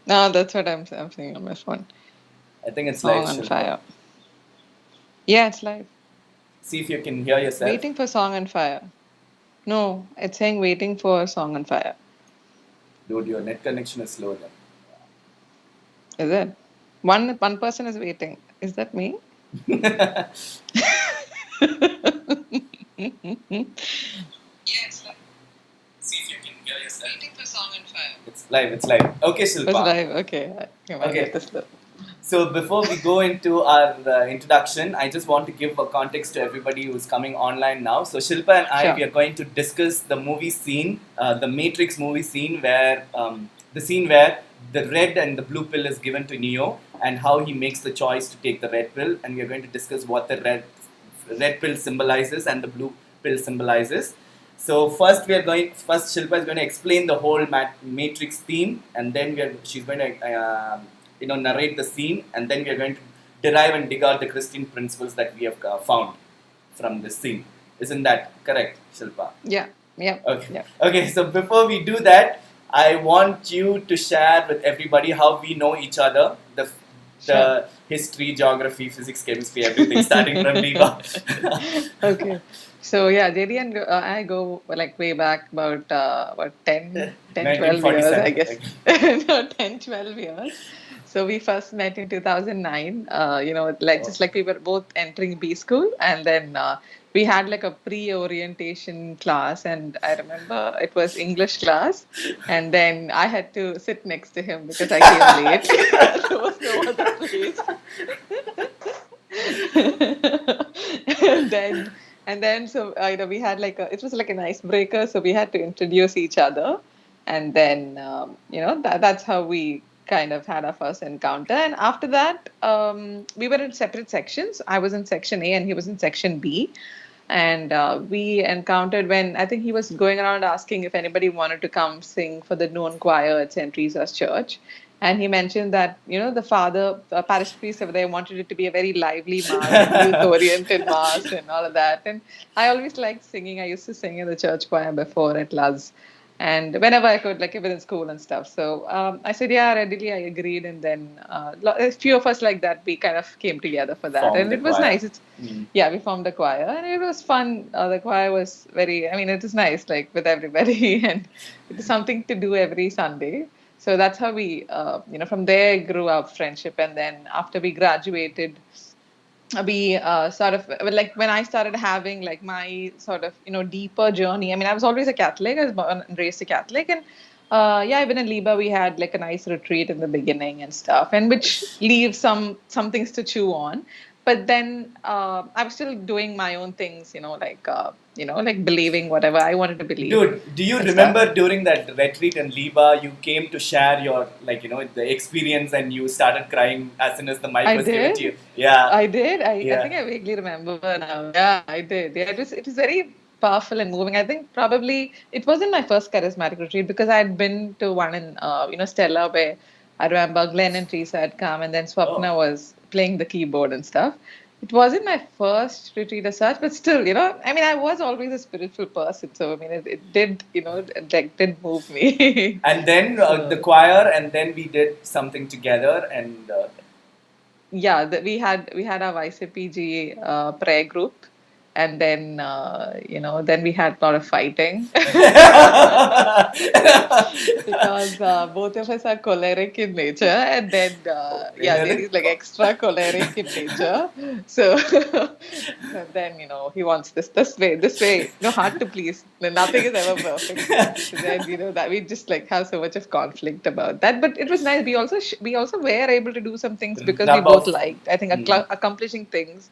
No, that's what I'm saying on my phone. I think it's live, Song on Shilpa. Fire. Yeah, it's live. See if you can hear yourself. Waiting for Song on Fire. No, it's saying waiting for Song on Fire. Dude, your net connection is slow Is it? One person is waiting. Is that me? then. Yes, like See if you can hear yourself. waiting for Song on Fire. It's live, it's live. Okay, Was Shilpa. live. Okay, my Okay. net is slow. So before we go into our introduction, I just want to give a context to everybody who's coming online now. So Shilpa and I, Sure. we are going to discuss the movie scene, the Matrix movie scene, where the scene where the red and the blue pill is given to Neo, and how he makes the choice to take the red pill, and we are going to discuss what the red pill symbolizes and the blue pill symbolizes. So first Shilpa is going to explain the whole Matrix theme, and then she's going to narrate the scene, and then we are going to derive and dig out the Christian principles that we have found from this scene. Isn't that correct, Shilpa? Yeah. Yeah. Okay. Yeah. Okay. So before we do that, I want you to share with everybody how we know each other, the Sure. history, geography, physics, chemistry, everything, starting from Liva. Okay. So yeah, JD and I go like way back about 12 years, I 1947. guess. Okay. No, 10, 12 years. So we first met in 2009, like Oh. just like we were both entering B school, and then we had like a pre-orientation class, and I remember it was English class, and then I had to sit next to him because I came late. There was no other place. and then so we had like it was like an icebreaker, so we had to introduce each other, and then that's how we kind of had our first encounter. And after that, we were in separate sections. I was in section A and he was in section B, and we encountered when I think he was going around asking if anybody wanted to come sing for the noon choir at St. Teresa's Church. And he mentioned that, the father, parish priest over there, wanted it to be a very lively mass and youth-oriented mass and all of that. And I always liked singing. I used to sing in the church choir before at Luz. And whenever I could, like even in school and stuff. So I said, yeah, readily, I agreed. And then a few of us like that, we kind of came together for that. Formed And the it was choir. nice. Mm. Yeah, we formed a choir and it was fun. The choir was very, I mean, it was nice, like with everybody, and it was something to do every Sunday. So that's how we, from there grew our friendship. And then after we graduated, we sort of like when I started having like my sort of deeper journey. I mean, I was always a Catholic. I was born and raised a Catholic, and yeah, even in Liba we had like a nice retreat in the beginning and stuff, and which leaves some things to chew on. But then I was still doing my own things, like believing whatever I wanted to believe Dude, do you and stuff. remember during that retreat in Liba, you came to share your, the experience, and you started crying as soon as the mic I was given to did. you? Yeah, I did. I yeah. think I vaguely remember now. Yeah, I did. Yeah, it was very powerful and moving. I think probably it wasn't my first charismatic retreat because I had been to one in Stella where I remember Glenn and Teresa had come, and then Oh, Swapna was playing the keyboard and stuff. It wasn't my first retreat as such, but still, I mean, I was always a spiritual person, so I mean, it did, it did move me. and then the So. choir, and then we did something together, and Yeah, we had our YCPG prayer group, and then then we had a lot of fighting because both of us are choleric in nature, and then yeah, there is like extra choleric in nature. So and then he wants this way, hard to please. Nothing is ever perfect. So then that we just like have so much of conflict about that, but it was nice. We also were able to do some things because we rub both off. liked, I think, Mm. accomplishing things.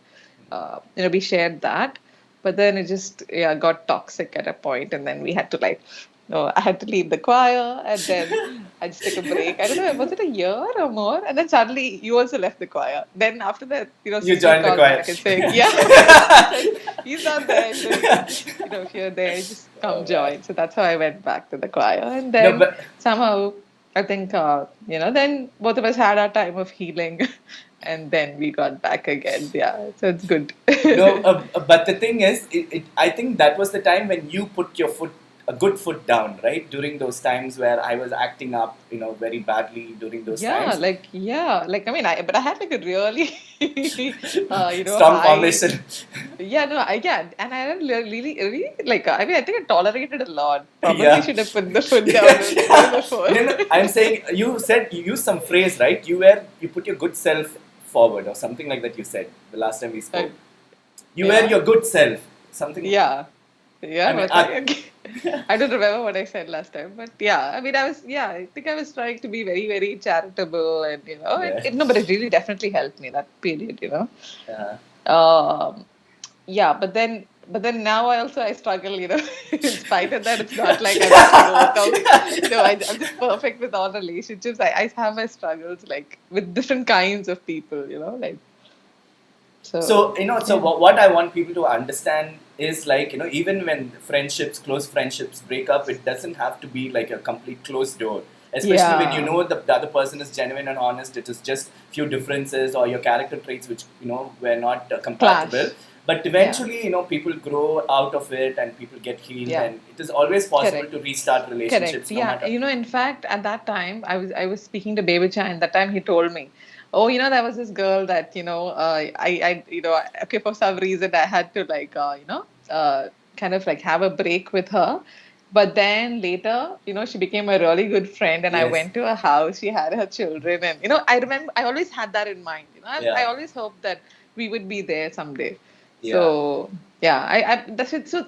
We shared that, but then it just got toxic at a point, and then we had to like, no, I had to leave the choir, and then I just took a break. I don't know, was it a year or more? And then suddenly you also left the choir. Then after that, You Cindy joined the called choir. back and saying, yeah, she said he's not there. So if you're there, just come join. So that's how I went back to the choir, and No, then but somehow I think then both of us had our time of healing, and then we got back again. Yeah, so it's good. no, but the thing is, I think that was the time when you put your foot a good foot down, right? During those times where I was acting up, very badly during those times. Like I mean, but I had like a really, Strong high. foundation. Yeah, and I had really like. I mean, I think I tolerated a lot. Probably Yeah. should have put the foot down way Yeah. before. No, I'm saying you said you used some phrase, right? You put your good self forward or something like that. You said the last time we Uh, spoke. You were yeah, your good self. Something. yeah, I yeah. mean, But I don't remember what I said last time. But yeah, I mean, I think I was trying to be very, very charitable, and yeah. no, but it really definitely helped me that period. Uh, Um, yeah, but then now I struggle, in spite of that, it's not like I'm just overcome. I'm just perfect with all relationships. I have my struggles like with different kinds of people, like so. so Yeah, what I want people to understand is like, even when close friendships break up, it doesn't have to be like a complete closed door. Especially when you yeah, know the other person is genuine and honest, it is just few differences or your character traits which, were not compatible. clash. But Yeah, eventually, people grow out of it and people get healed, yeah, and it is always possible correct. to restart Correct. relationships no Yeah. matter. In fact, at that time, I was speaking to Baby and that time he told me, oh, there was this girl that okay, for some reason I had to like kind of like have a break with her, but then later, she became a really good friend, and I Yes. went to her house. She had her children, and I remember I always had that in mind. I Yeah. always hoped that we would be there someday. Yeah. So yeah, that's it. So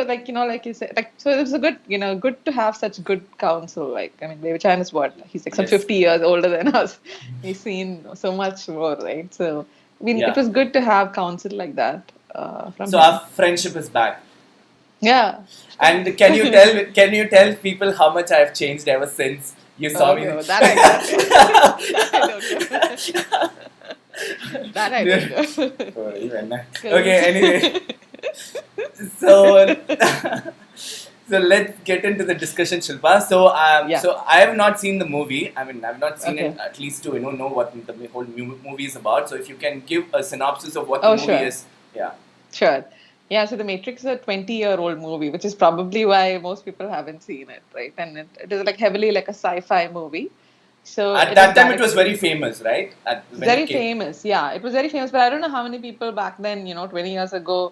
like like you said, like so it was a good to have such good counsel. Like I mean, Baby Chan is what he's like some Yes. 50 years older than us. He's seen so much more, right? So I mean, it Yeah. was good to have counsel like that from So him. our friendship is back. Yeah, sure. And can you tell people how much I've changed ever since you saw Oh me? no, that I can't. That I don't know. That I don't know. Oh, even. Okay, anyway. 'Cause- So so let's get into the discussion, Shilpa. yeah. So I have not seen the movie. I mean, I've not seen it Okay. at least to know what the whole movie is about. So if you can give a synopsis of what the Oh, movie sure. is, yeah. Sure. Yeah, so The Matrix is a 20-year-old movie, which is probably why most people haven't seen it, right? And it is like heavily like a sci-fi movie. So At it is that time, it was directed very famous, right? When it very came. famous. Yeah, it was very famous, but I don't know how many people back then, 20 years ago,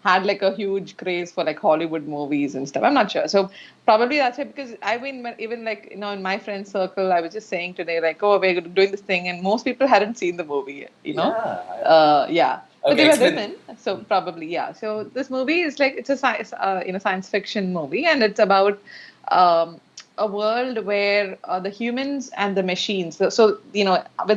had like a huge craze for like Hollywood movies and stuff. I'm not sure. So probably that's it because I mean, even like, in my friend circle, I was just saying today, like, oh, we're doing this thing, and most people hadn't seen the movie yet. Yeah. Yeah. But Okay, they were explain. women, so probably, yeah. So this movie is like, it's a science fiction movie, and it's about um, a world where the humans and the machines, with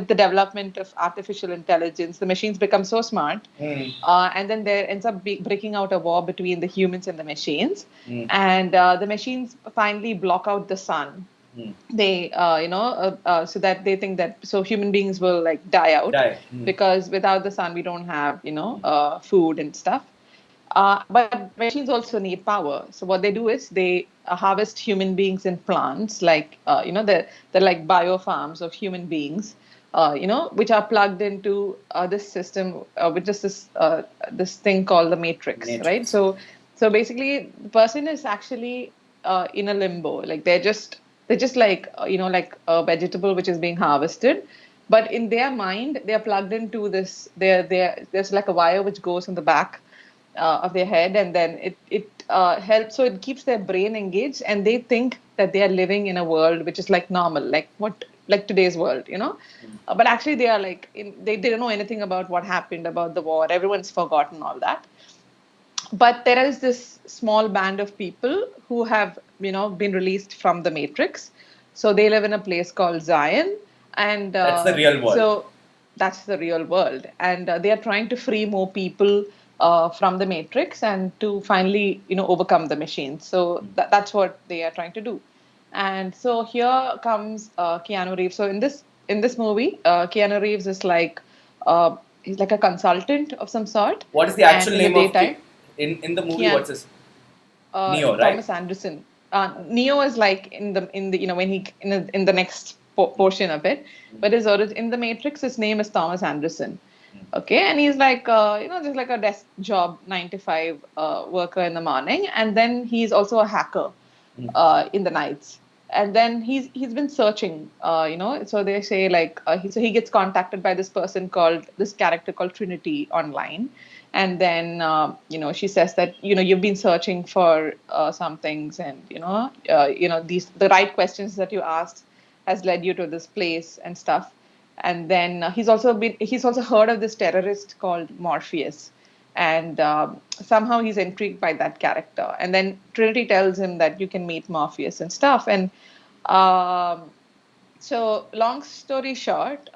the development of artificial intelligence, the machines become so smart, Mm, and then there ends up breaking out a war between the humans and the machines, mm, and the machines finally block out the sun. mm. They, so that they think that so human beings will like die out Die. Mm, because without the sun we don't have food and stuff. But machines also need power. So what they do is they harvest human beings and plants, like they're like bio farms of human beings, which are plugged into this system, which is this thing called the matrix, right? Matrix. So basically, the person is actually in a limbo. Like they're just like like a vegetable which is being harvested, but in their mind they are plugged into this. There's like a wire which goes in the back of their head, and then it helps. So it keeps their brain engaged, and they think that they are living in a world which is like normal, like today's world. But actually, they are like they don't know anything about what happened, about the war. Everyone's forgotten all that. But there is this small band of people who have been released from the matrix. So they live in a place called Zion, and That's the real world. so that's the real world, and they are trying to free more people from the matrix and to finally overcome the machines. So that's what they are trying to do. And so here comes Keanu Reeves. So in this movie, Keanu Reeves is like he's like a consultant of some sort, What is the and actual in the name of daytime, in the movie? Keanu What's his Neo, right? Thomas Anderson. Neo is like in the when he in the next portion of it, but in the Matrix, his name is Thomas Anderson. Okay, and he's like just like a desk job 9 to 5 worker in the morning, and then he's also a hacker. in the nights. And then he's been searching, so they say like he gets contacted by this character called Trinity online. And then she says that you've been searching for some things, and these the right questions that you asked has led you to this place and stuff. And then he's also heard of this terrorist called Morpheus, and somehow he's intrigued by that character. And then Trinity tells him that you can meet Morpheus and stuff. And um, so long story short,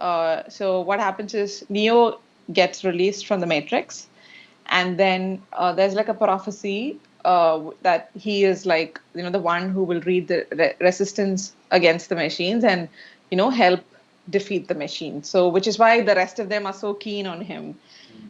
so what happens is Neo gets released from the Matrix, and then there's like a prophecy that he is like the one who will read the resistance against the machines, and help defeat the machines. So which is why the rest of them are so keen on him,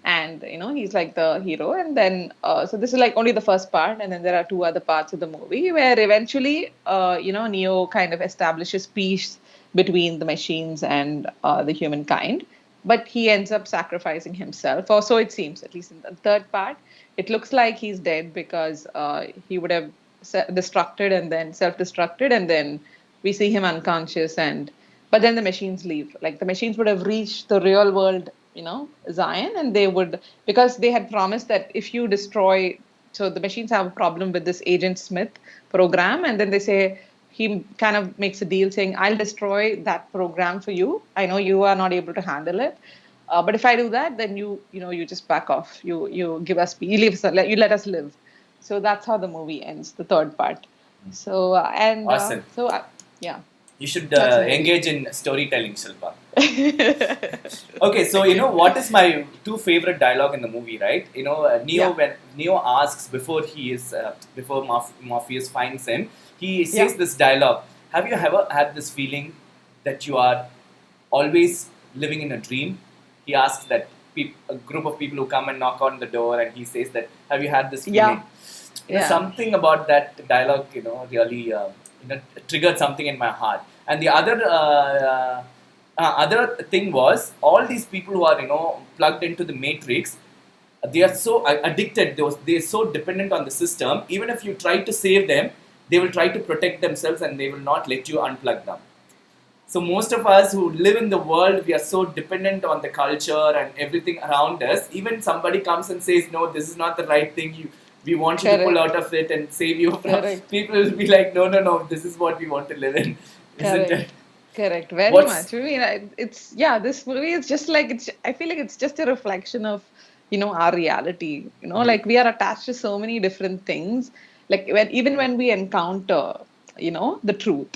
and he's like the hero. And then so this is like only the first part, and then there are two other parts of the movie where eventually Neo kind of establishes peace between the machines and the humankind, but he ends up sacrificing himself, or so it seems, at least in the third part. It looks like he's dead because he would have destructed and then self-destructed, and then we see him unconscious. And but then the machines leave. Like the machines would have reached the real world, Zion, and they would, because they had promised that if you destroy, so the machines have a problem with this Agent Smith program, and then they say, he kind of makes a deal saying, I'll destroy that program for you. I know you are not able to handle it. But if I do that, then you just back off. You give us, you let us live. So that's how the movie ends, the third part. So Awesome. yeah. You should That's the movie. engage in storytelling, Shilpa. Okay, so what is my two favorite dialogue in the movie, right? Neo, when Neo asks before Morpheus finds him, he says this dialogue. Have you ever had this feeling that you are always living in a dream? He asks that a group of people who come and knock on the door, and he says that, have you had this feeling? Something about that dialogue, really triggered something in my heart. And the other thing was, all these people who are plugged into the matrix, they are so addicted, they are so dependent on the system. Even if you try to save them, they will try to protect themselves, and they will not let you unplug them. So most of us who live in the world, we are so dependent on the culture and everything around us. Even somebody comes and says, no, this is not the right thing, we want you to pull out of it and save you from. People will be like, no, this is what we want to live in. Isn't it? Correct. Very much. I mean, this movie is just like, I feel like it's just a reflection of, our reality. Like we are attached to so many different things. Like even when we encounter, the truth,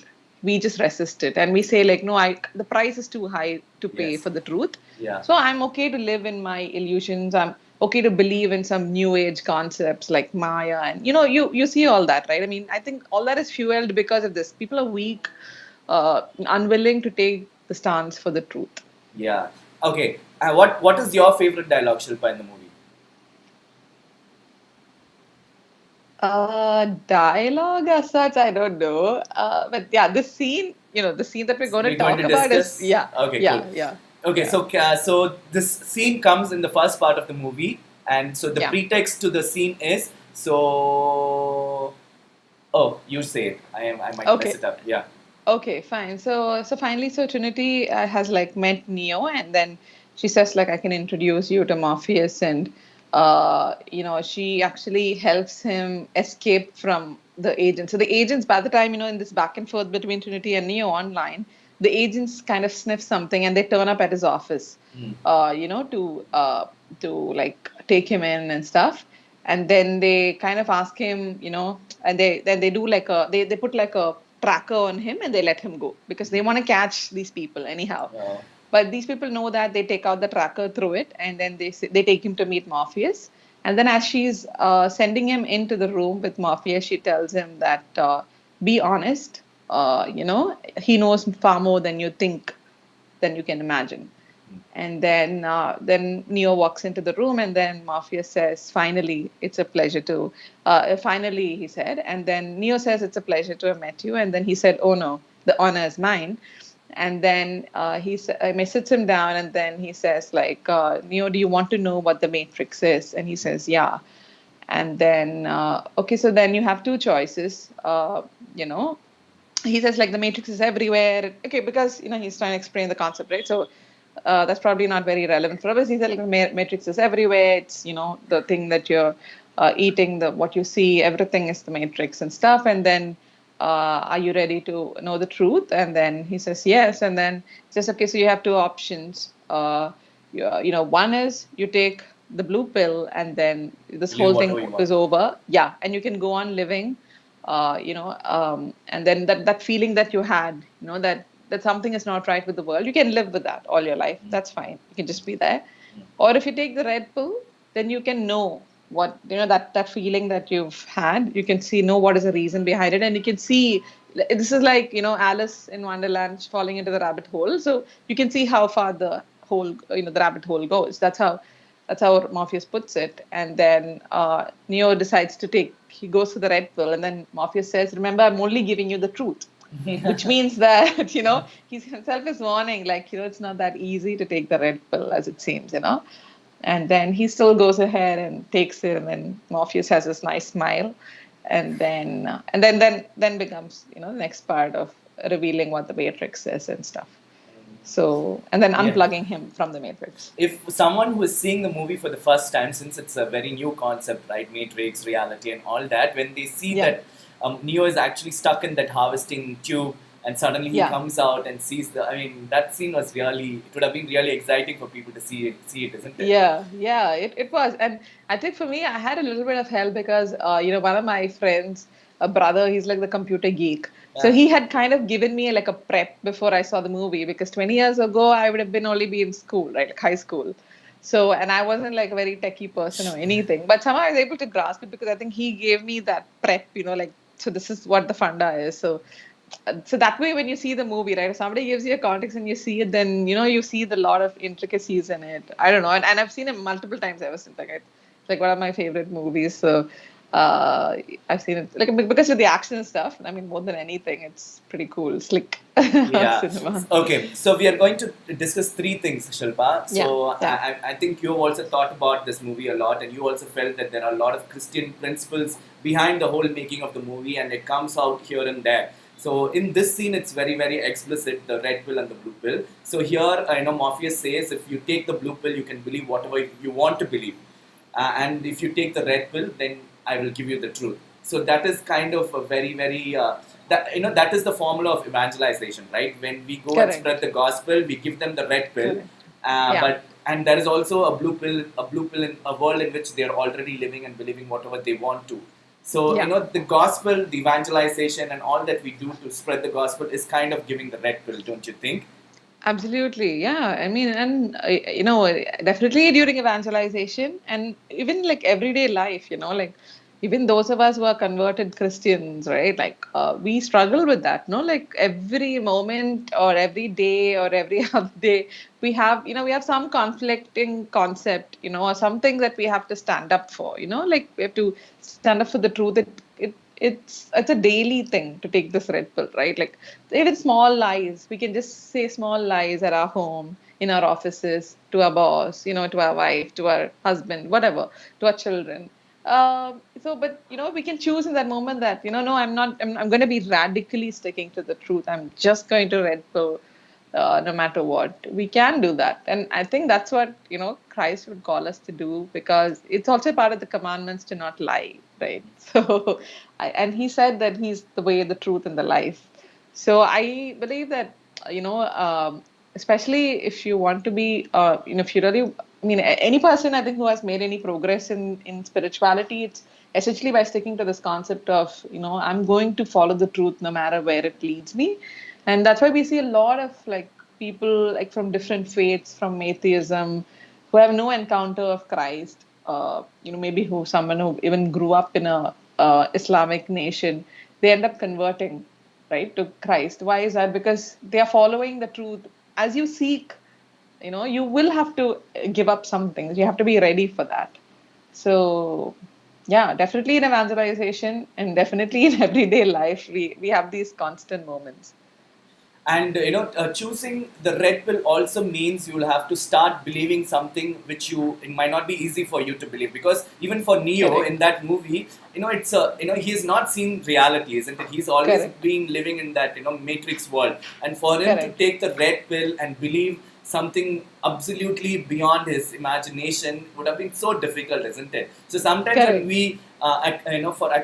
we just resist it, and we say like, no, the price is too high to pay for the truth. Yeah. So I'm okay to live in my illusions. I'm okay to believe in some new age concepts like Maya, and you see all that, right? I mean, I think all that is fueled because of this. People are weak, unwilling to take the stance for the truth. Yeah. Okay. What is your favorite dialogue, Shilpa, in the movie? Dialogue as such, I don't know. But yeah, this scene, the scene that we're going to talk about is Okay, cool. Okay, so this scene comes in the first part of the movie, and so the pretext to the scene is you say it. I might mess it up. Yeah. Okay, fine. So finally, Trinity has like met Neo, and then she says like, I can introduce you to Morpheus, and she actually helps him escape from the agents. So the agents, by the time, in this back and forth between Trinity and Neo online, the agents kind of sniff something, and they turn up at his office, to like take him in and stuff. And then they kind of ask him, and they do like they put like a tracker on him, and they let him go because they want to catch these people anyhow. Wow. But these people know that. They take out the tracker through it, and then they take him to meet Morpheus. And then as she's sending him into the room with Morpheus, she tells him that be honest. He knows far more than you think, than you can imagine. And then Neo walks into the room, and then Morpheus says, finally, it's a pleasure to, finally, he said. And then Neo says, it's a pleasure to have met you. And then he said, oh no, the honor is mine. And then he sits him down, and then he says like, Neo, do you want to know what the Matrix is? And he says, yeah. And then, okay, so then you have two choices. You know, he says like the matrix is everywhere. Okay, because he's trying to explain the concept, right? So that's probably not very relevant for us. He said like the matrix is everywhere. It's the thing that you're eating, the what you see, everything is the matrix and stuff. And then are you ready to know the truth? And then he says yes. And then he says, okay, so you have two options. One is you take the blue pill, and then this Live whole whatever thing you want. is over. Yeah, and you can go on living. And then that feeling that you had, that something is not right with the world, you can live with that all your life. That's fine. You can just be there. Or if you take the red pill, then you can know what that feeling that you've had. You can know what is the reason behind it, and you can see this is like Alice in Wonderland falling into the rabbit hole. So you can see how far the the rabbit hole goes. That's how Morpheus puts it. And then Neo decides he goes to the red pill, and then Morpheus says, remember, I'm only giving you the truth. Which means that, he himself is warning, like, it's not that easy to take the red pill as it seems. And then he still goes ahead and takes it, and then Morpheus has this nice smile. And then becomes, the next part of revealing what the Matrix is and stuff. So, and then Yeah. unplugging him from the Matrix. If someone who is seeing the movie for the first time, since it's a very new concept, right, Matrix, reality, and all that, when they see Yeah. that Neo is actually stuck in that harvesting tube, and suddenly he Yeah. comes out and sees that scene was really, it would have been really exciting for people to see it, isn't it? Yeah, it was. And I think for me, I had a little bit of help because, one of my friends, a brother, he's like the computer geek. So Yeah. he had kind of given me like a prep before I saw the movie, because 20 years ago, I would have been only be in school, right? Like high school. So, and I wasn't like a very techie person or anything, but somehow I was able to grasp it because I think he gave me that prep, like, so this is what the funda is. So that way, when you see the movie, right, if somebody gives you a context and you see it, then you see the lot of intricacies in it. I don't know, and I've seen it multiple times ever since. Like, it's like one of my favorite movies. So uh, I've seen it like because of the action and stuff. I mean, more than anything, it's pretty cool, slick Yeah. cinema. Okay. So we are going to discuss three things, Shilpa. Yeah, So yeah, I think you've also thought about this movie a lot, and you also felt that there are a lot of Christian principles behind the whole making of the movie, and it comes out here and there. So in this scene, it's very, very explicit, the red pill and the blue pill. So here, Morpheus says, if you take the blue pill, you can believe whatever you want to believe. And if you take the red pill, then I will give you the truth. So that is kind of a very, very that is the formula of evangelization, right? When we go and spread correct, the gospel, we give them the red pill, correct. Yeah, and there is also a blue pill in a world in which they are already living and believing whatever they want to. So yeah. the gospel, the evangelization, and all that we do to spread the gospel is kind of giving the red pill, don't you think? Absolutely, yeah. I mean, and definitely during evangelization and even like everyday life, like even those of us who are converted Christians, right? Like we struggle with that, no? Like every moment or every day or every other day, we have some conflicting concept, or something that we have to stand up for, like we have to stand up for the truth. It's a daily thing to take this red pill, right? Like even small lies, we can just say small lies at our home, in our offices, to our boss, to our wife, to our husband, whatever, to our children. But we can choose in that moment that no, I'm not. I'm going to be radically sticking to the truth. I'm just going to red pill, no matter what. We can do that, and I think that's what Christ would call us to do, because it's also part of the commandments to not lie, right? So, and he said that he's the way, the truth, and the life. So I believe that especially if you want to be, if you really, I mean, any person I think who has made any progress in spirituality, it's essentially by sticking to this concept of, I'm going to follow the truth no matter where it leads me. And that's why we see a lot of like people like from different faiths, from atheism, who have no encounter of Christ. Maybe someone who even grew up in a Islamic nation, they end up converting, right, to Christ. Why is that? Because they are following the truth. As you seek, you will have to give up some things. You have to be ready for that. So, yeah, definitely in evangelization and definitely in everyday life, we have these constant moments. And choosing the red pill also means you will have to start believing something which it might not be easy for you to believe, because even for Neo Correct. in that movie, it's a he has not seen reality, isn't it? He's always Correct. been living in that matrix world, and for him to Correct. take the red pill and believe something absolutely beyond his imagination would have been so difficult, isn't it? So sometimes when Correct. we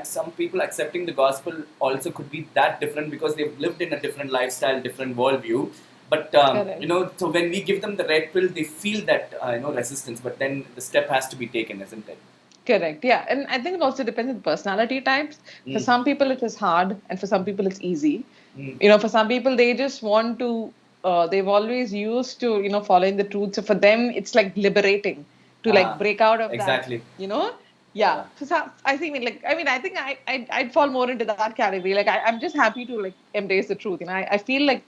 some people accepting the gospel also could be that different because they've lived in a different lifestyle, different worldview. But Correct. so when we give them the red pill, they feel that resistance. But then the step has to be taken, isn't it? Correct. Yeah. And I think it also depends on personality types. For some people, it is hard, and for some people, it's easy. For some people, they just want to, they've always used to, following the truth. So for them, it's like liberating to like break out of Exactly. that. Yeah. For some, I think, I think I'd fall more into that category. Like, I'm just happy to like embrace the truth. I feel like,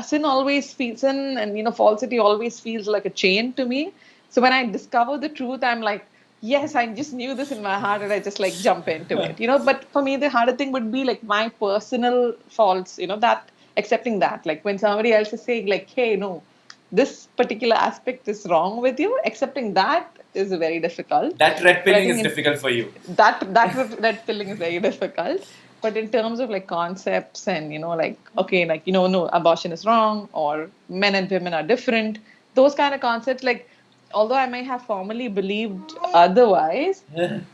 sin always feels, sin and, falsity always feels like a chain to me. So when I discover the truth, I'm like, yes, I just knew this in my heart and I just like jump into it, But for me, the harder thing would be like my personal faults, that accepting that. Like when somebody else is saying, like, hey, no, this particular aspect is wrong with you, accepting that is very difficult. That red But I pilling think is difficult for you. that feeling is very difficult. But in terms of like concepts and, like, okay, like, no, abortion is wrong or men and women are different, those kind of concepts, like, although I may have formally believed otherwise,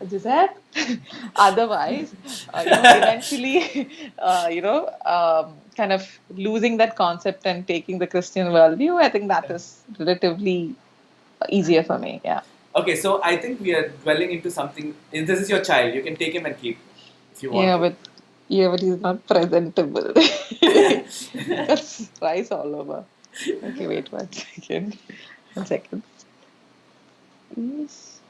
Giuseppe, otherwise, eventually, kind of losing that concept and taking the Christian worldview, I think that is relatively easier for me. Yeah. Okay, so I think we are dwelling into something. This is your child. You can take him and keep if you want Yeah, to. but he's not presentable. That's rice all over. Okay, wait 1 second. 1 second. Yes.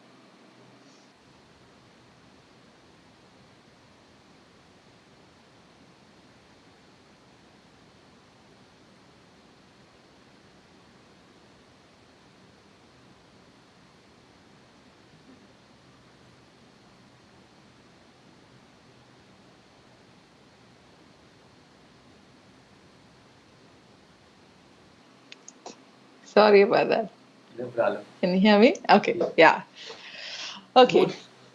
Sorry about that. No problem. Can you hear me? Okay. Yeah. Okay. More,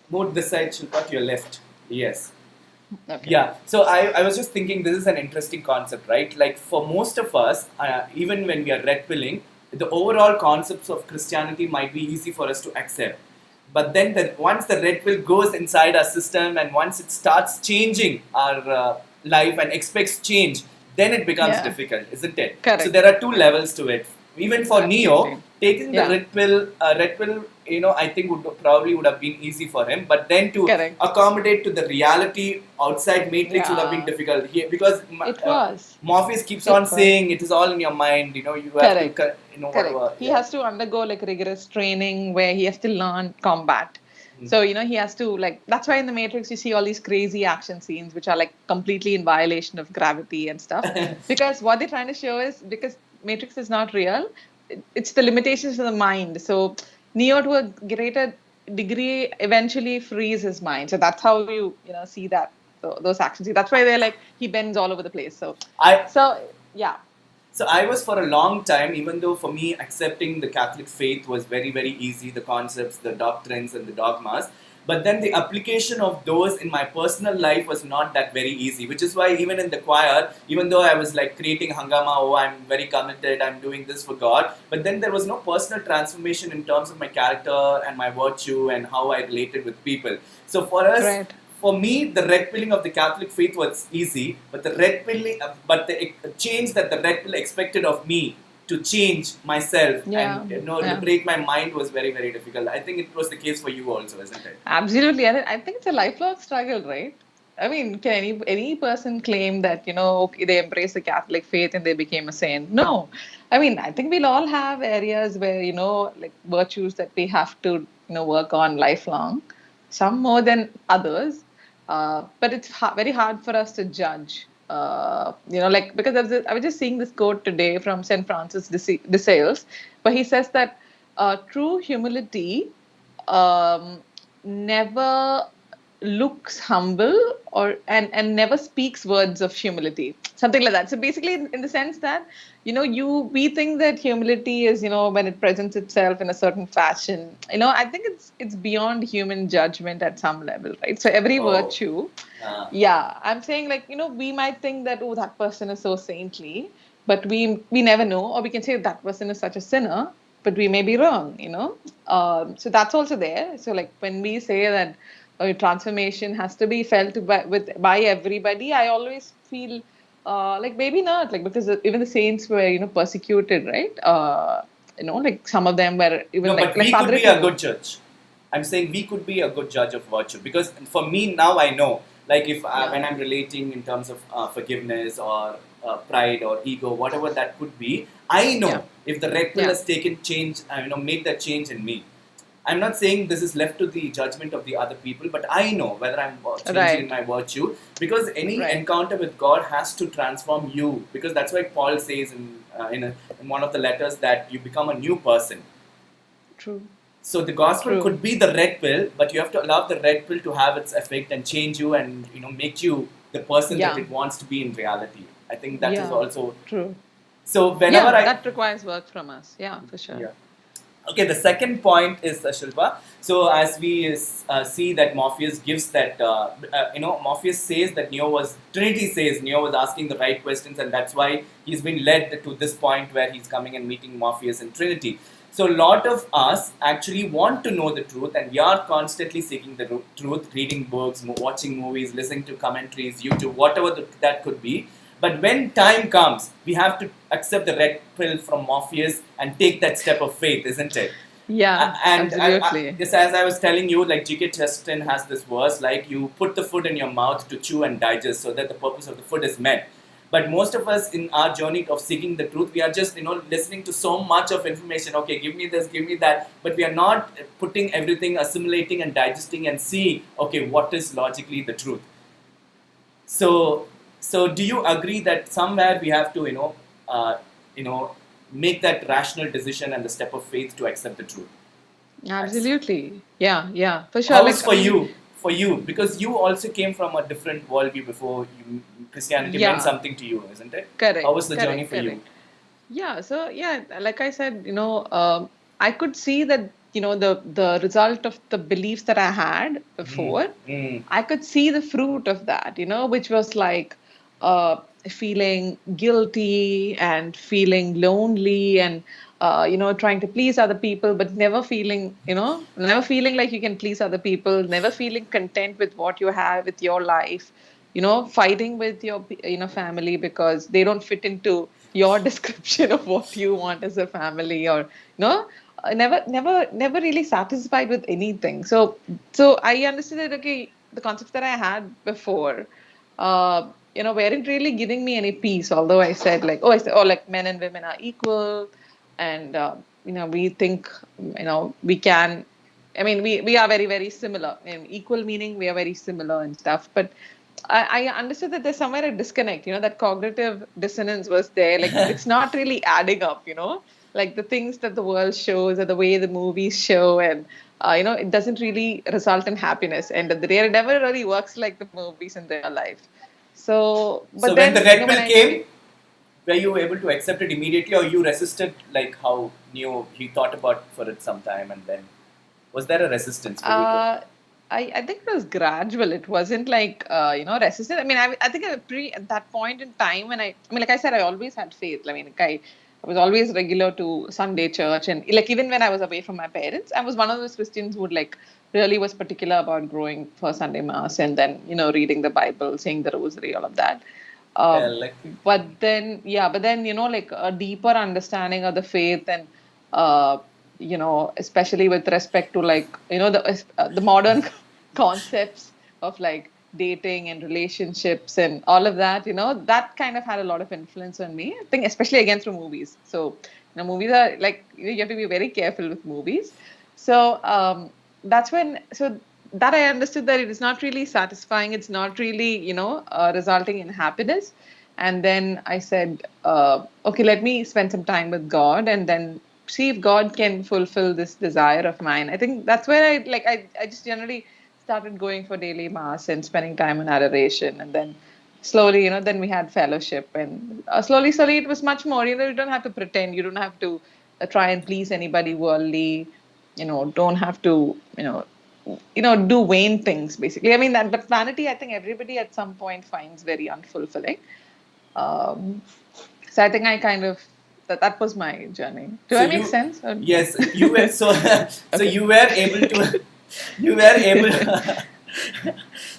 more this side, Shilpa, to your left. Yes. Okay. Yeah, so I was just thinking this is an interesting concept, right? Like for most of us, even when we are red pilling, the overall concepts of Christianity might be easy for us to accept. But then once the red pill goes inside our system and once it starts changing our life and expects change, then it becomes Yeah. difficult, isn't it? So Correct. there are two levels to it. Even for Neo, Absolutely. taking the Yeah. red pill, I think probably would have been easy for him. But then to Correct. accommodate to the reality outside Matrix would have been Yeah. difficult here because It was. Morpheus keeps It on was. saying it is all in your mind. You have Correct. to, Correct. whatever. He Yeah. has to undergo like rigorous training where he has to learn combat. So, he has to like, that's why in the Matrix you see all these crazy action scenes which are like completely in violation of gravity and stuff. Because what they're trying to show is because Matrix is not real, it's the limitations of the mind. So Neo to a greater degree eventually frees his mind. So that's how you see that those action scenes. That's why they're like he bends all over the place. So I yeah. So I was for a long time, even though for me accepting the Catholic faith was very, very easy, the concepts, the doctrines and the dogmas. But then the application of those in my personal life was not that very easy, which is why even in the choir, even though I was like creating hangama, oh, I'm very committed, I'm doing this for God, but then there was no personal transformation in terms of my character and my virtue and how I related with people. So for us, Right. for me, the red pilling of the Catholic faith was easy, but the red pilling, but the change that the red pill expected of me to change myself Yeah. and Yeah. liberate my mind was very, very difficult. I think it was the case for you also, isn't it? Absolutely. And I think it's a lifelong struggle, right? I mean, can any person claim that, okay, they embrace the Catholic faith and they became a saint? No. I mean, I think we'll all have areas where, like virtues that we have to, work on lifelong, some more than others. But it's very hard for us to judge. Like because I was just seeing this quote today from St. Francis de Sales, where he says that true humility um, never looks humble or and never speaks words of humility, something like that. So basically, in the sense that we think that humility is when it presents itself in a certain fashion. I think it's beyond human judgment at some level, right? So every Oh, virtue, uh, yeah, I'm saying, like, we might think that, oh, that person is so saintly, but we never know, or we can say that person is such a sinner, but we may be wrong. So that's also there. So, like, when we say that transformation has to be felt by everybody, I always feel like maybe not, like, because even the saints were persecuted, right? Like some of them were even no, like but we could Padre be a Pio. good judge. I'm saying we could be a good judge of virtue because for me now I know, like if Yeah, when I'm relating in terms of forgiveness or pride or ego, whatever that could be, I yeah, know if the red pill yeah. has taken change, made that change in me. I'm not saying this is left to the judgment of the other people, but I know whether I'm changing in Right, my virtue because any right. encounter with God has to transform you. Because that's why Paul says in one of the letters that you become a new person. True, So the gospel true. could be the red pill, but you have to allow the red pill to have its effect and change you and make you the person that Yeah, it wants to be in reality. I think that is yeah, also true. so. Whenever Yeah, I that requires work from us. Yeah, for sure. yeah. Okay, the second point is Shilpa. So as we see that Morpheus gives that, Morpheus says that Trinity says Neo was asking the right questions, and that's why he's been led to this point where he's coming and meeting Morpheus and Trinity. So a lot of us actually want to know the truth, and we are constantly seeking the truth, reading books, watching movies, listening to commentaries, YouTube, whatever that could be. But when time comes, we have to accept the red pill from Morpheus and take that step of faith, isn't it? Yeah, absolutely. Just as I was telling you, like G.K. Chesterton has this verse, like you put the food in your mouth to chew and digest, so that the purpose of the food is met. But most of us in our journey of seeking the truth, we are just listening to so much of information. Okay, give me this, give me that, but we are not putting everything, assimilating and digesting, and see okay what is logically the truth. So, so do you agree that somewhere we have to, you know, make that rational decision and the step of faith to accept the truth? That's, Absolutely. Yeah, yeah, for sure. how's Like, I mean, for you, because you also came from a different worldview before Christianity meant yeah, something to you, isn't it? How was correct, the journey correct, for you? correct. Yeah, so yeah, like I said, I could see that, the result of the beliefs that I had Mm, before, mm, I could see the fruit of that, which was like uh feeling guilty and feeling lonely and trying to please other people, but never feeling like you can please other people, never feeling content with what you have with your life, fighting with your family because they don't fit into your description of what you want as a family, or never really satisfied with anything. So I understood that, okay, the concepts that I had before weren't really giving me any peace, although I said, oh, like, men and women are equal, and we think we can. I mean, we are very, very similar. In equal meaning, we are very similar and stuff. But I understood that there's somewhere a disconnect. That cognitive dissonance was there. Like, it's not really adding up. Like the things that the world shows or the way the movies show, and it doesn't really result in happiness. And at the day, it never really works like the movies in real life. So, but So when the then red when pill I came, were you able to accept it immediately, or you resisted, like how Neo he thought about for it some time, and then was there a resistance for you to? Uh, I think it was gradual. It wasn't like resistant. I mean, I think at that point in time when I mean, like I said, I always had faith. I mean, like I was always regular to Sunday church, and like even when I was away from my parents, I was one of those Christians who would like really was particular about growing for Sunday mass and then reading the Bible, saying the rosary, all of that. Um, Like but then like a deeper understanding of the faith and uh, especially with respect to like the modern concepts of like dating and relationships and all of that, that kind of had a lot of influence on me. I think especially again through movies. So movies are like you have to be very careful with movies. So that's when so that I understood that it is not really satisfying. It's not really resulting in happiness. And then I said, okay, let me spend some time with God and then see if God can fulfill this desire of mine. I think that's where I just generally started going for daily mass and spending time in adoration, and then slowly, then we had fellowship, and slowly, it was much more. You don't have to pretend. You don't have to try and please anybody worldly. Don't have to, do vain things. Basically, I mean that. But vanity, I think everybody at some point finds very unfulfilling. Um, so I think I kind of that was my journey. Do So I make you, sense? yes, you were so so Okay. you were able to you were able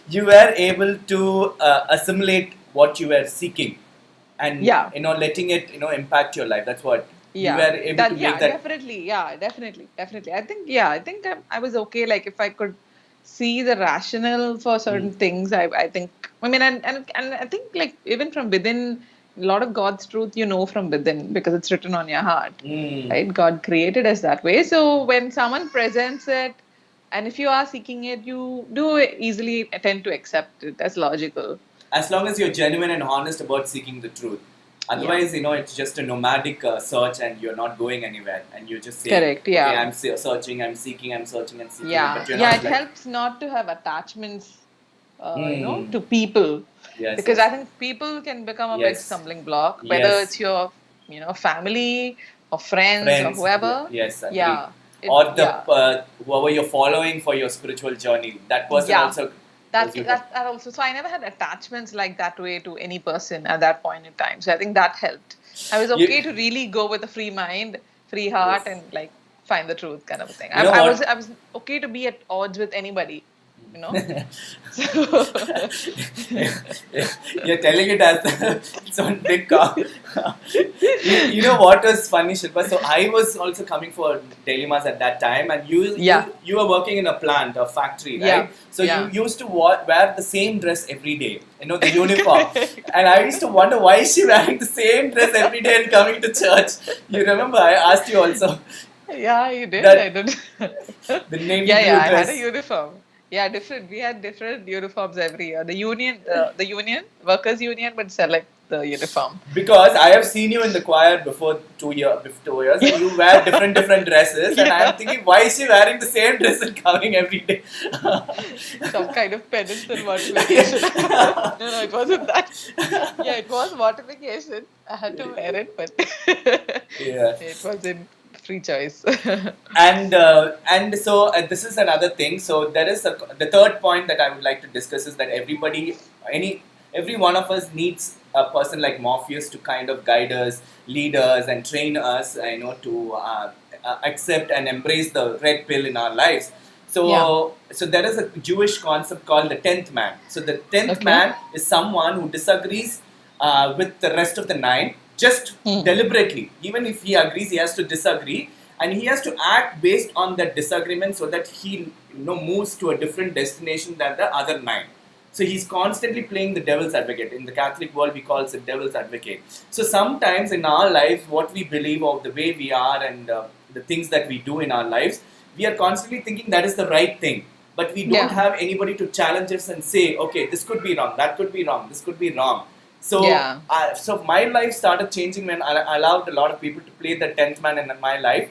you were able to assimilate what you were seeking, and Yeah. letting it impact your life. That's what you Yeah, were able to make that. definitely. Yeah, definitely. I think I was okay. Like if I could see the rationale for Mm, certain things, I think. I mean, and I think like even from within, a lot of God's truth from within because it's written on your heart, mm. right? God created us that way. So when someone presents it, and if you are seeking it, you do easily tend to accept it as logical. As long as you're genuine and honest about seeking the truth. Yeah, Otherwise, it's just a nomadic search, and you're not going anywhere. And you just say, correct. okay, Yeah. I'm searching, I'm seeking, I'm searching and seeking, Yeah, but you're yeah, not it like, helps not to have attachments, hmm, to people, yes, because yes, I think people can become a big yes, stumbling block, whether yes, it's your, family or friends or friends, whoever. yes, agree. Yeah, Or the yeah, whoever you're following for your spiritual journey, that person yeah. also That, goes with it. that also. So I never had attachments like that way to any person at that point in time. So I think that helped. I was You, okay to really go with a free mind, free heart, yes. and like find the truth kind of a thing. You I, know I was what? I was okay to be at odds with anybody, you know. So You're telling it as it's one big car. You know what was funny, Shilpa? So I was also coming for daily mass at that time, and you yeah, you you were working in a plant, a factory, yeah, right? So you yeah. used to wear the same dress every day, the uniform. Correct. And I used to wonder why is she wearing the same dress every day and coming to church. You remember I asked you also Yeah, you did. I that did. the navy Yeah, blue I had a dress. uniform. Yeah, different. We had different uniforms every year. The union, workers' union would select the uniform. Because I have seen you in the choir before 2 years, and Yeah, you wear different dresses, and I am yeah. thinking, why is she wearing the same dress and coming every day? Some kind of penance and mortification. No, it wasn't that. Yeah, it was mortification. I had to wear it, but Yeah. it wasn't free choice. And so this is another thing. So there is the third point that I would like to discuss is that every one of us needs a person like Morpheus to kind of guide us, lead us, and train us, to accept and embrace the red pill in our lives. Yeah. So there is a Jewish concept called the tenth man. So the tenth Okay. man is someone who disagrees with the rest of the nine, just Hmm. deliberately. Even if he agrees, he has to disagree, and he has to act based on that disagreement, so that he moves to a different destination than the other nine. So he's constantly playing the devil's advocate. In the Catholic world, we call it devil's advocate. So sometimes in our lives, what we believe or the way we are, and the things that we do in our lives, we are constantly thinking that is the right thing. But we don't Yeah. have anybody to challenge us and say, okay, this could be wrong, that could be wrong, this could be wrong. Yeah. So my life started changing when I allowed a lot of people to play the tenth man in my life.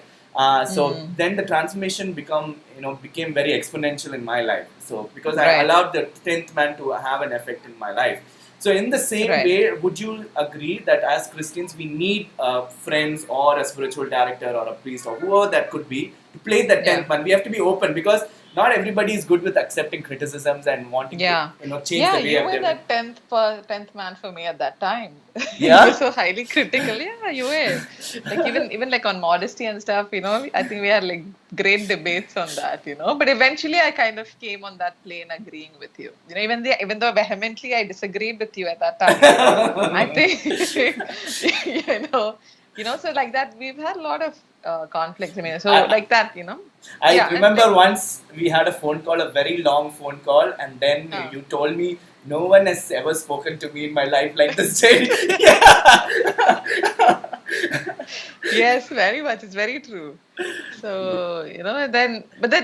So Mm. then the transformation became very exponential in my life. So because I Right. allowed the tenth man to have an effect in my life. So in the same Right. way, would you agree that as Christians we need friends or a spiritual director or a priest or whoever that could be to play the Yeah. tenth man? We have to be open because not everybody is good with accepting criticisms and wanting to Yeah. change Yeah, the way you of were their. that tenth man for me at that time. You were Yeah. so highly critical. Yeah, you were. Like even like on modesty and stuff, I think we had like great debates on that. But eventually I kind of came on that plane agreeing with you. Even though vehemently I disagreed with you at that time. I think so like that we've had a lot of conflicts. I mean, so I, like that, I yeah, and remember once we had a phone call, a very long phone call, and then uh, you told me no one has ever spoken to me in my life like this, Jay. Yeah. yes, very much. It's very true. So,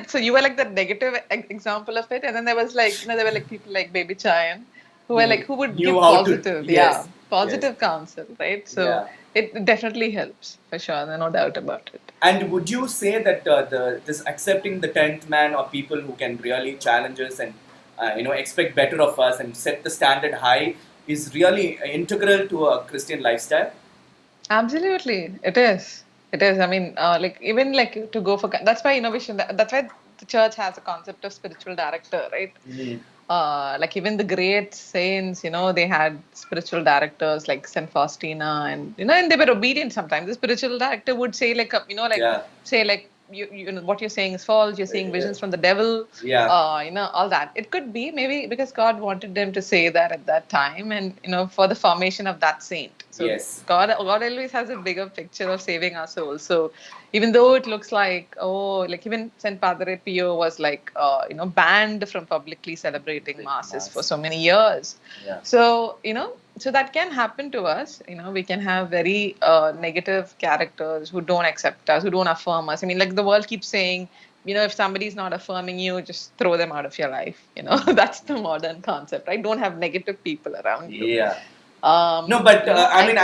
so you were like the negative example of it. And then there was like, there were like people like Baby Chayan who were like, who would Knew give how to, positive. yes. Yeah. positive counsel, right? So Yeah. it definitely helps for sure. There's no doubt about it. And would you say that this accepting the 10th man, or people who can really challenge us and expect better of us and set the standard high, is really integral to a Christian lifestyle? Absolutely, it is. It is. I mean, like even like to go for that's why innovation. That's why the church has a concept of spiritual director, right? Mm. Like even the great saints, they had spiritual directors like Saint Faustina, and and they were obedient sometimes. The spiritual director would say like, like Yeah. say like you know what you're saying is false. You're seeing visions from the devil. Yeah. All that. It could be maybe because God wanted them to say that at that time, and for the formation of that saint. So Yes. God always has a bigger picture of saving our souls. So even though it looks like, like even Saint Padre Pio was like banned from publicly celebrating masses for so many years. Yeah. So so that can happen to us. We can have very negative characters who don't accept us, who don't affirm us. I mean, like the world keeps saying, if somebody's not affirming you, just throw them out of your life. That's the modern concept, right? Don't have negative people around you. Yeah. No, but I mean,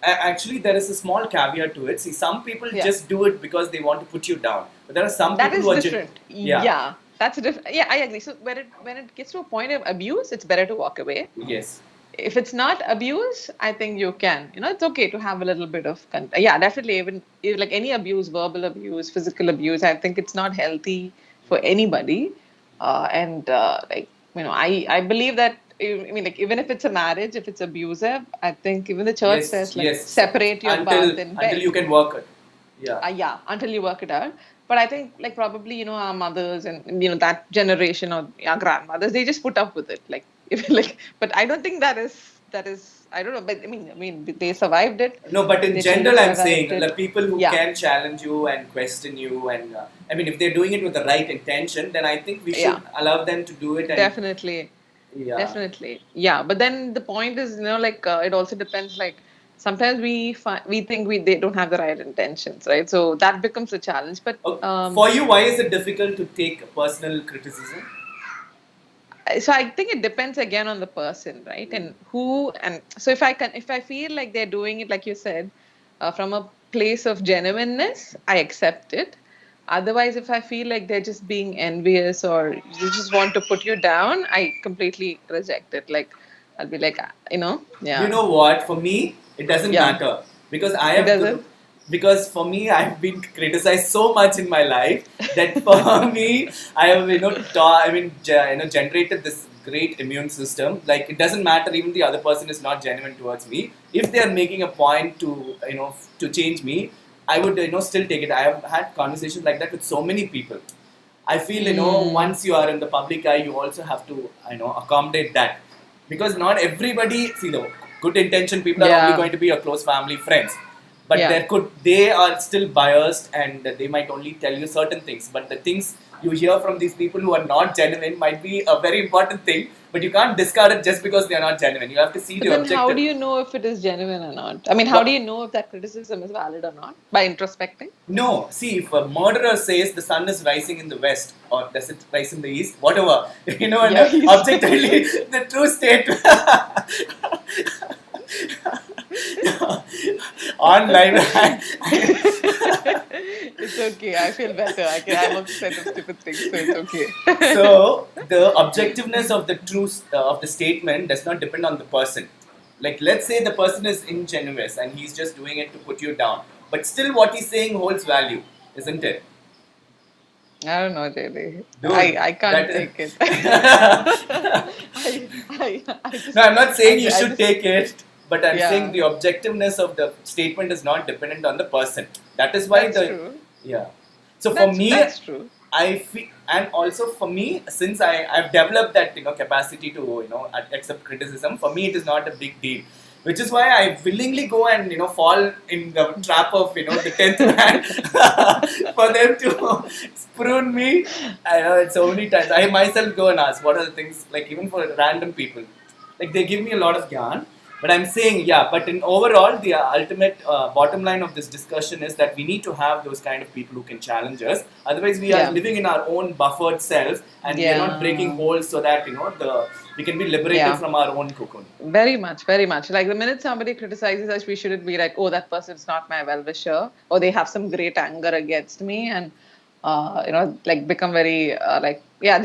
actually, there is a small caveat to it. See, some people just do it because they want to put you down. But there are some that people is who are different. Yeah. That's different. Yeah, I agree. So when it gets to a point of abuse, it's better to walk away. Yes. If it's not abuse, I think you can. It's okay to have a little bit of yeah, definitely. Even like any abuse, verbal abuse, physical abuse, I think it's not healthy for anybody. And like I believe that. I mean, like even if it's a marriage, if it's abusive, I think even the church says like separate your bath in bed. Until you can work it. Yeah. Yeah, until you work it out. But I think like probably our mothers and that generation or our grandmothers, they just put up with it. Like if like, but I don't think that is I don't know. But I mean they survived it. No, but in They general, truly I'm saying survived the it. people who Yeah. can challenge you and question you, and I mean, if they're doing it with the right intention, then I think we should allow them to do it. And Definitely. yeah. Definitely. Yeah. But then the point is, like it also depends. Like sometimes we think they don't have the right intentions, right? So that becomes a challenge. But For you, why is it difficult to take personal criticism? so I think it depends again on the person, right? And who, and so if I feel like they're doing it, like you said, from a place of genuineness, I accept it. Otherwise, if I feel like they're just being envious or you just want to put you down, I completely reject it. Like I'll be like, yeah. You know what? For me, it doesn't matter because I It have doesn't? because for me, I've been criticized so much in my life that for me, I have generated this great immune system. Like it doesn't matter, even the other person is not genuine towards me. If they are making a point to to change me, I would still take it. I have had conversations like that with so many people. I feel once you are in the public eye, you also have to accommodate that, because not everybody, see, the good intention people are only going to be your close family, friends, but they are still biased and they might only tell you certain things, but the things you hear from these people who are not genuine might be a very important thing, but you can't discard it just because they are not genuine. You have to see But the then objective. how do you know if it is genuine or not? I mean, how do you know if that criticism is valid or not? By introspecting? No, see, if a murderer says the sun is rising in the west, or does it rise in the east, whatever, and objectively, the true state on live. It's okay. I feel better. I'm upset of stupid things, so it's okay. So the objectiveness of the truth of the statement does not depend on the person. Like, let's say the person is ingenuous and he's just doing it to put you down, but still what he's saying holds value, isn't it? I don't know, JD. Dude, I can't take it. No, I'm not saying you should take it, but I'm saying the objectiveness of the statement is not dependent on the person. That is why true. Yeah. So for me, that's true. I feel, and also for me, since I've developed that capacity to accept criticism, for me it is not a big deal. Which is why I willingly go and fall in the trap of the 10th man for them to prune me. I know it's so many times. I myself go and ask what are the things, like even for random people, like they give me a lot of yarn, But I'm saying, yeah, but in overall, the ultimate bottom line of this discussion is that we need to have those kind of people who can challenge us. Otherwise, we are Yeah. living in our own buffered self, and we are not breaking Yeah. holes so that we can be liberated Yeah. from our own cocoon. Very much, very much. Like the minute somebody criticizes us, we shouldn't be like, oh, that person's not my well-wisher, or they have some great anger against me, and like become very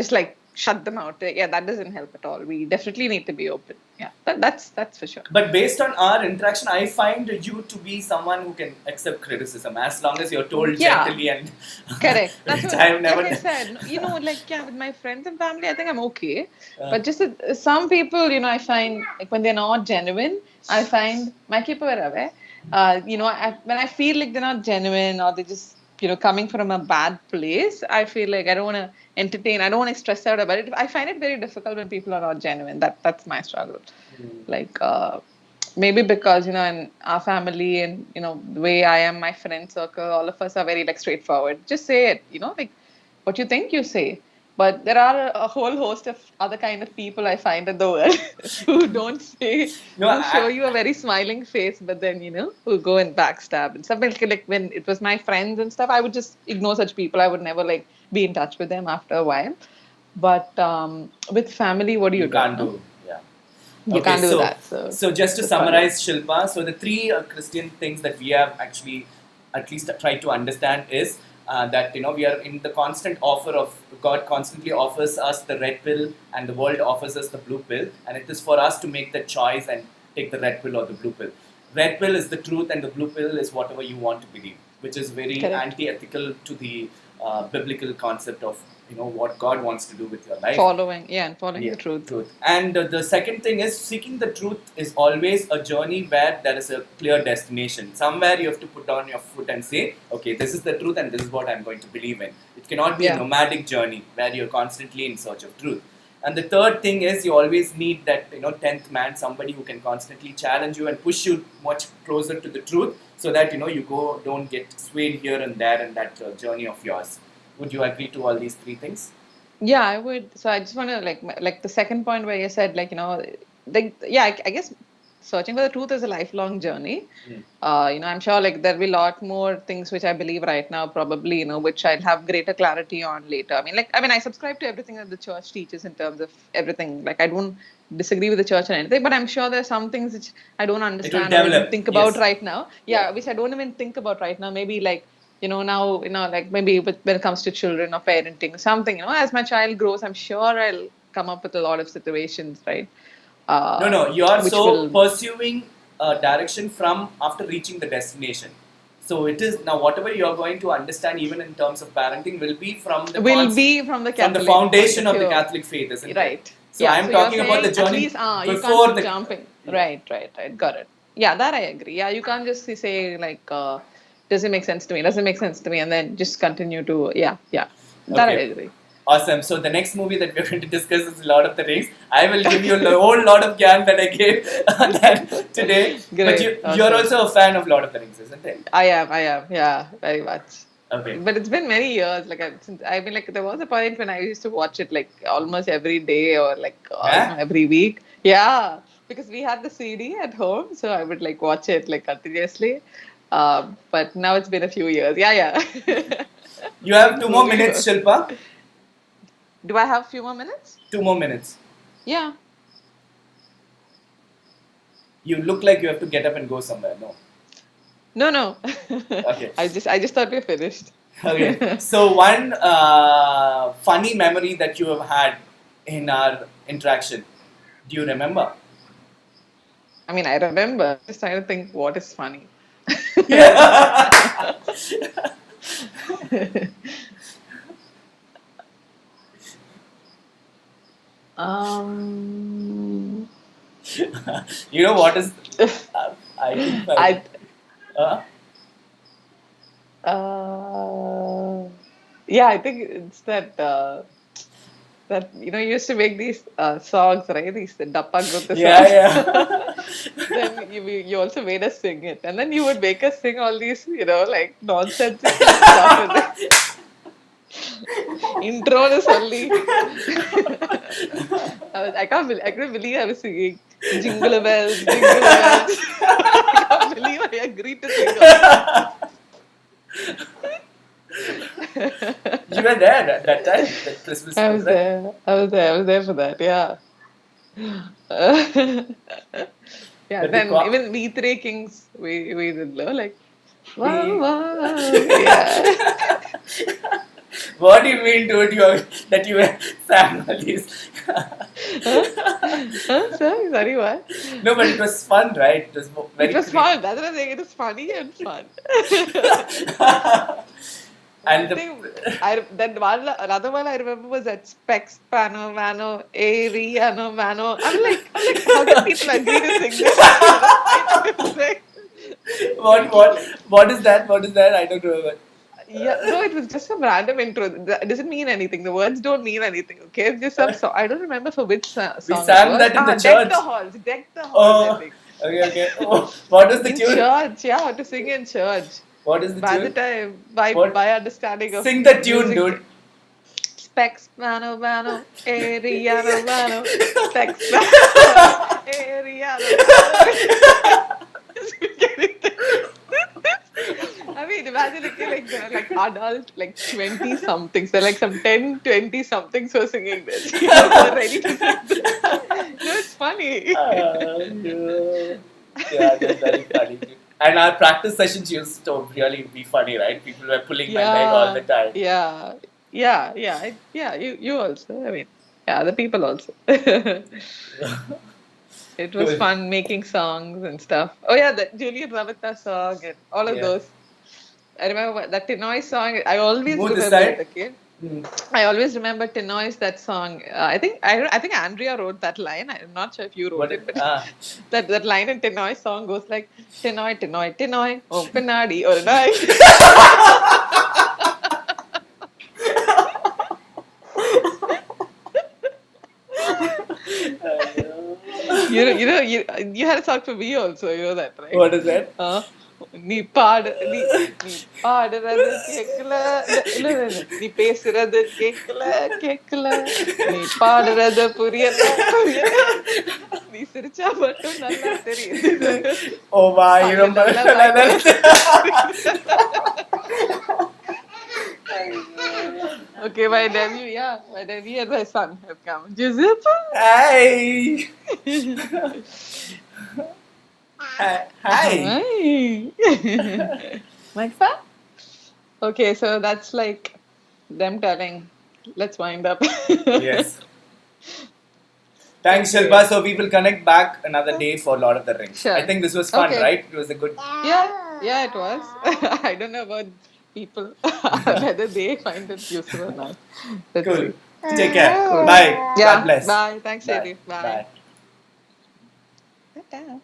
just like shut them out. Yeah, that doesn't help at all. We definitely need to be open. Yeah, that's for sure. But based on our interaction, I find you to be someone who can accept criticism as long as you're told Yeah. gently and Correct. That's which what, I have never like I done. said, with my friends and family, I think I'm okay. But just some people, I find like when they're not genuine, I find my keeper away. When I feel like they're not genuine or they just, coming from a bad place, I feel like I don't want to entertain. I don't want to stress out about it. I find it very difficult when people are not genuine. That's my struggle. Like, maybe because in our family and the way I am, my friend circle, all of us are very like straightforward. Just say it, like what you think you say. But there are a whole host of other kind of people I find in the world who don't say, No, who show you a very smiling face, but then who go and backstab and stuff. Like when it was my friends and stuff, I would just ignore such people. I would never like be in touch with them after a while. But with family, what do you do? can't No? do. Yeah. You can't do that. So just to summarize, Shilpa, so the three Christian things that we have actually at least tried to understand is that we are in the constant offer of God constantly offers us the red pill and the world offers us the blue pill, and it is for us to make the choice and take the red pill or the blue pill. Red pill is the truth and the blue pill is whatever you want to believe, which is very anti-ethical to the biblical concept of what God wants to do with your life. Following the truth. And the second thing is seeking the truth is always a journey where there is a clear destination. Somewhere you have to put down your foot and say, okay, this is the truth and this is what I'm going to believe in. It cannot be a nomadic journey where you're constantly in search of truth. And the third thing is you always need that 10th man, somebody who can constantly challenge you and push you much closer to the truth, so that you don't get swayed here and there in that journey of yours. Would you agree to all these three things? Yeah, I would. So I just want to like the second point where you said I guess searching for the truth is a lifelong journey. I'm sure like there'll be a lot more things which I believe right now, probably, which I'll have greater clarity on later. I subscribe to everything that the church teaches in terms of everything. Like I don't disagree with the church and anything, but I'm sure there's some things which I don't understand or even think about right now. Yeah, which I don't even think about right now. Maybe like now, like maybe when it comes to children or parenting, something, as my child grows, I'm sure I'll come up with a lot of situations, right? You are pursuing a direction from after reaching the destination. So it is now whatever you are going to understand, even in terms of parenting, will be from the foundation of the Catholic faith, isn't it? Right. So I'm talking about the journey before the jumping. Right. Got it. Yeah, that I agree. Yeah, you can't just say like, does it make sense to me? Does it make sense to me? And then just continue to That I agree. Awesome. So the next movie that we're going to discuss is Lord of the Rings. I will give you a whole lot of gyan that I gave that today. Great. But you're also a fan of Lord of the Rings, isn't it? I am. Yeah, very much. Okay. But it's been many years. There was a point when I used to watch it like almost every day or like every week. Yeah, because we had the CD at home, so I would like watch it like continuously. But now it's been a few years. Yeah. You have 2 more minutes, Shilpa. Do I have a few more minutes? 2 more minutes. Yeah. You look like you have to get up and go somewhere. No. No. Okay. I just thought we were finished. Okay. So one funny memory that you have had in our interaction. Do you remember? I remember. Just trying to think what is funny. You know what is? I think. I think it's that you used to make these songs, right? These Dappa Gutta songs. Yeah. Then you also made us sing it, and then you would make us sing all these like nonsensical stuff. Intro is only. I couldn't believe I was singing Jingle Bells, Jingle Bells. I can't believe I agreed to sing You were there at that time, that Christmas I was program. there. I was there for that. Yeah. Yeah. But the Then even we three kings, we did like wow, we wow. Yeah. What do you mean, dude? That you sang all these? Sorry, what? No, but it was fun, right? It was very It was fun. That's what I'm saying. It was funny and fun. And One thing, another one I remember was that Specs Pano Mano Ariano Mano. How can people agree to sing this? what is that? What is that? I don't remember. Yeah, no, it was just some random intro. It doesn't mean anything. The words don't mean anything. Okay, it's just some song. I don't remember for which song We it sang was. that in the Deck church. the halls, I Oh, think. okay. Oh, what is the In tune? church, yeah, to sing in church. What is the By the tune? time, What? by understanding of Sing the tune, music, dude. Specs Mano Mano Ariano Mano Specs Mano Ariano Mano. I mean, imagine like there are like adult, like 20 somethings. There are like some 10, 20 somethings who are singing this. They're ready to sing this. No, it's funny. Yeah, that's very funny. And our practice sessions used to really be funny, right? People were pulling my leg all the time. Yeah. You also. I mean, yeah, the people also. It was Cool. fun making songs and stuff. Oh yeah, the Julian Ravita song and all of Yeah. those. I remember that Tinoy song. I always Move this remember side. it. Okay, I always remember Tinoy's that song. I think Andrea wrote that line. I'm not sure if you wrote What? it, but that line in Tinoy's song goes like Tinoy, Tinoy, Tinoy, oh Pinadi or night. You had a song for me also. You know that, right? What is that? நீ பாடுறது கேட்கல இல்ல நீ பேசுறது கேட்கல நீ பாடுறது புரியல நீ சிரிச்சா மட்டும் நல்லா தெரியுது. Oh my, you remember that? Okay, my debut and my son have come. Giuseppe. Hey. Hi. Magpa? Okay, so that's like them telling, let's wind up. Yes. Thanks, Shilpa. So we will connect back another day for Lord of the Rings. Sure. I think this was fun, Okay. right? It was a good. Yeah, it was. I don't know about people, whether they find it useful or not. Let's Cool. see. Take care. Cool. Bye. Yeah. God bless. Bye. Thanks, Bye. Eddie. Bye. Bye. Bye.